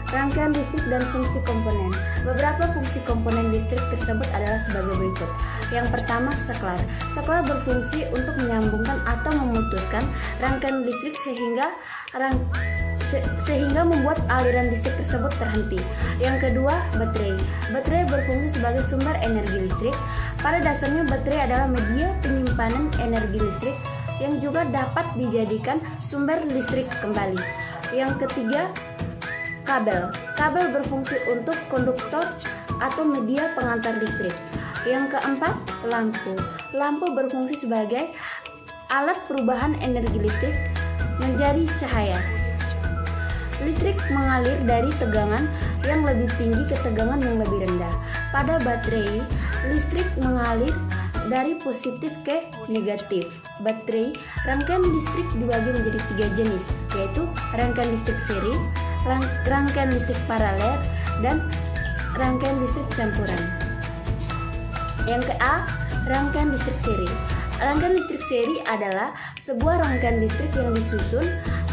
Rangkaian listrik dan fungsi komponen. Beberapa fungsi komponen listrik tersebut adalah sebagai berikut. Yang pertama, saklar. Saklar berfungsi untuk menyambungkan atau memutuskan rangkaian listrik sehingga membuat aliran listrik tersebut terhenti. Yang kedua, baterai. Baterai berfungsi sebagai sumber energi listrik. Pada dasarnya, baterai adalah media penyimpanan energi listrik yang juga dapat dijadikan sumber listrik kembali. Yang ketiga, kabel. Kabel berfungsi untuk konduktor atau media pengantar listrik. Yang keempat, lampu. Lampu berfungsi sebagai alat perubahan energi listrik menjadi cahaya. Listrik mengalir dari tegangan yang lebih tinggi ke tegangan yang lebih rendah. Pada baterai, listrik mengalir dari positif ke negatif. Baterai, rangkaian listrik dibagi menjadi 3 jenis, yaitu rangkaian listrik seri, rangkaian listrik paralel, dan rangkaian listrik campuran. Yang ke-A, rangkaian listrik seri. Rangkaian listrik seri adalah sebuah rangkaian listrik yang disusun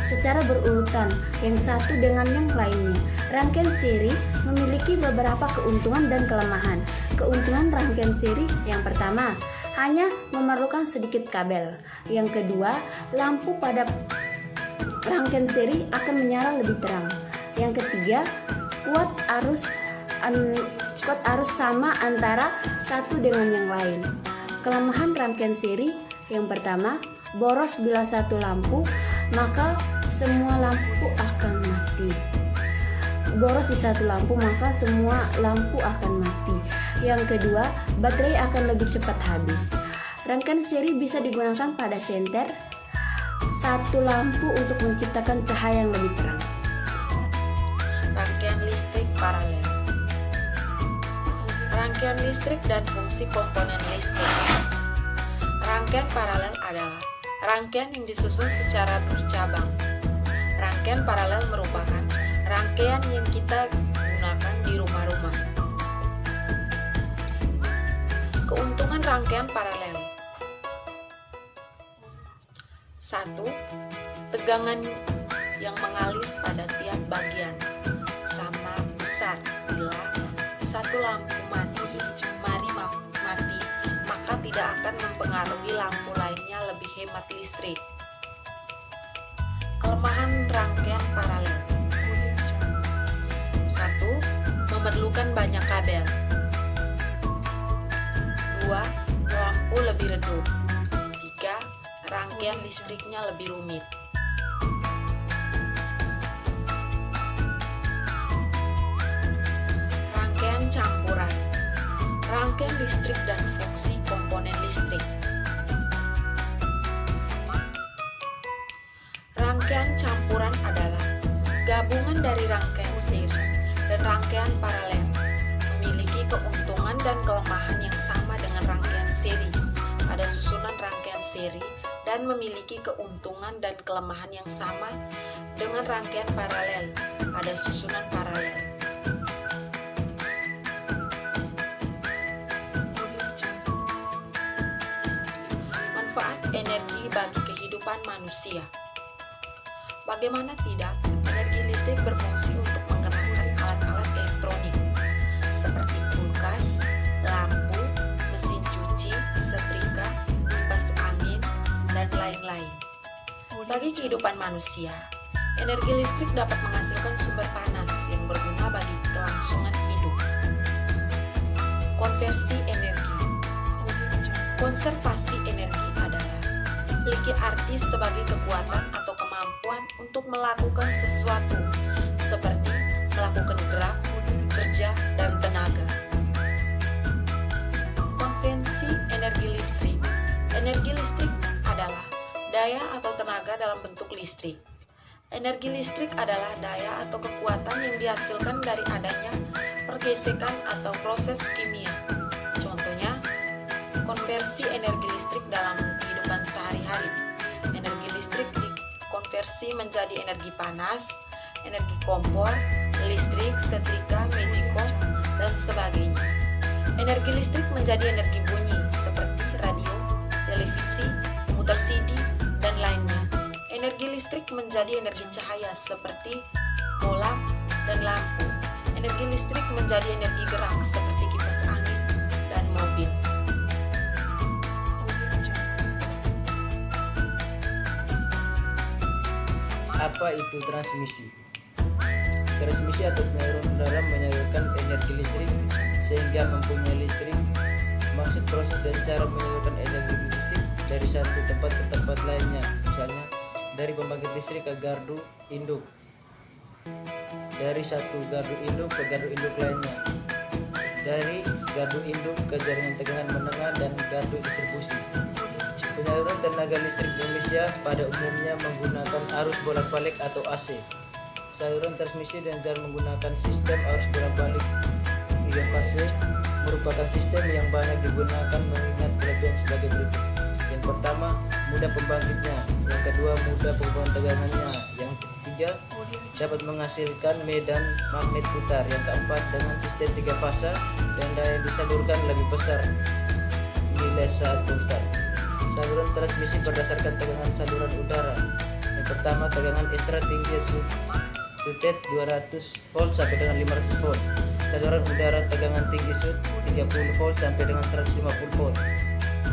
secara berurutan, yang satu dengan yang lainnya. Rangkaian seri memiliki beberapa keuntungan dan kelemahan. Keuntungan rangkaian seri yang pertama, hanya memerlukan sedikit kabel. Yang kedua, lampu pada rangkaian seri akan menyala lebih terang. Yang ketiga, kuat arus sama antara satu dengan yang lain. Kelemahan rangkaian seri yang pertama, boros bila satu lampu, maka semua lampu akan mati. Boros di satu lampu, maka semua lampu akan mati. Yang kedua, baterai akan lebih cepat habis. Rangkaian seri bisa digunakan pada senter satu lampu untuk menciptakan cahaya yang lebih terang. Rangkaian listrik paralel. Rangkaian listrik dan fungsi komponen listrik. Rangkaian paralel adalah rangkaian yang disusun secara bercabang. Rangkaian paralel merupakan rangkaian yang kita gunakan di rumah-rumah. Keuntungan rangkaian paralel. 1. Tegangan yang mengalir pada tiap bagian sama besar. Bila satu lampu mati, maka tidak akan mempengaruhi lampu lainnya lebih hemat listrik. Kelemahan rangkaian paralel. 1. Memerlukan banyak kabel. 2. Lampu lebih redup. 3. Rangkaian listriknya lebih rumit. Rangkaian campuran. Rangkaian listrik dan fungsi komponen listrik. Rangkaian campuran adalah gabungan dari rangkaian seri dan rangkaian paralel, memiliki keuntungan dan kelemahan yang sama dengan rangkaian seri pada susunan rangkaian seri dan memiliki keuntungan dan kelemahan yang sama dengan rangkaian paralel pada susunan paralel. Manfaat energi bagi kehidupan manusia. Bagaimana tidak, energi listrik berfungsi untuk menggerakkan alat-alat elektronik seperti kulkas, lampu, mesin cuci, setrika, kipas angin, dan lain-lain. Bagi kehidupan manusia, energi listrik dapat menghasilkan sumber panas yang berguna bagi kelangsungan hidup. Konversi energi. Konservasi energi adalah memiliki arti sebagai kekuatan atau kemampuan untuk melakukan sesuatu seperti melakukan gerak, kerja, dan tenaga. Konvensi energi listrik. Energi listrik adalah daya atau tenaga dalam bentuk listrik. Energi listrik adalah daya atau kekuatan yang dihasilkan dari adanya pergesekan atau proses kimia. Contohnya, konversi energi listrik dalam kehidupan sehari-hari. Energi listrik dikonversi menjadi energi panas, energi kompor, listrik, setrika, magicom, dan sebagainya. Energi listrik menjadi energi bunyi seperti radio, televisi, komputer CD, dan lainnya. Energi listrik menjadi energi cahaya seperti bola dan lampu. Energi listrik menjadi energi gerak seperti kipas angin dan mobil. Apa itu transmisi? Transmisi atau penyaluran udara menyalurkan energi listrik sehingga mempunyai listrik. Maksud proses dan cara menyalurkan energi listrik dari satu tempat ke tempat lainnya, misalnya dari pembangkit listrik ke gardu induk, dari satu gardu induk ke gardu induk lainnya, dari gardu induk ke jaringan tegangan menengah dan gardu distribusi. Penyaluran tenaga listrik Indonesia pada umumnya menggunakan arus bolak-balik atau AC. Saluran transmisi dan cara menggunakan sistem arus bolak-balik 3 fase merupakan sistem yang banyak digunakan mengingat kelebihan sebagai berikut. Yang pertama, mudah pembangkitnya. Yang kedua, mudah pengukuran tegangannya. Yang ketiga, dapat menghasilkan medan magnet putar. Yang keempat, dengan sistem 3 fase dan daya yang disalurkan lebih besar nilai saat konstan. Saluran transmisi berdasarkan tegangan saluran udara. Yang pertama, tegangan ekstra tinggi rated 200 volt sampai dengan 500 volt. Saluran udara tegangan tinggi 30 volt sampai dengan 150 volt.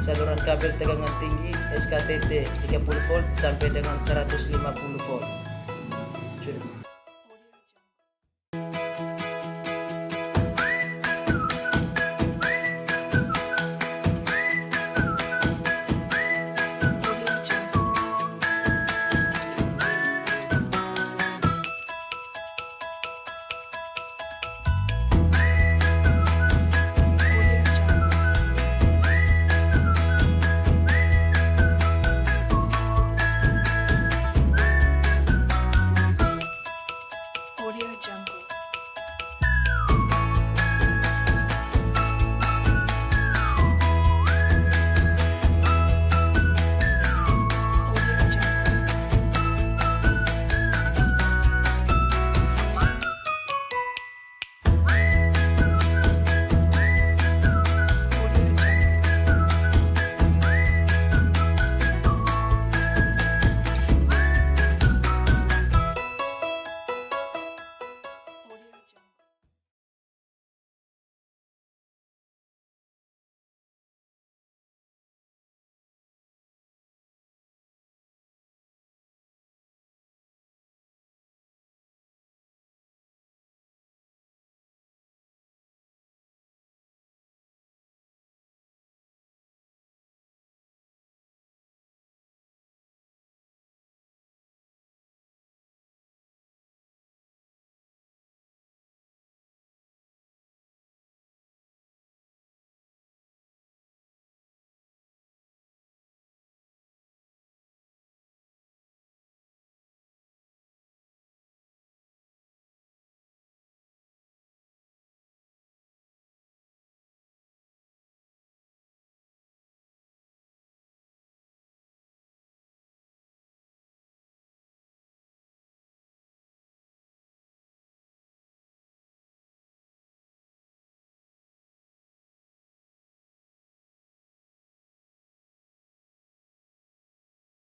Saluran kabel tegangan tinggi SKTT 30 volt sampai dengan 150 volt. Audio Jungle.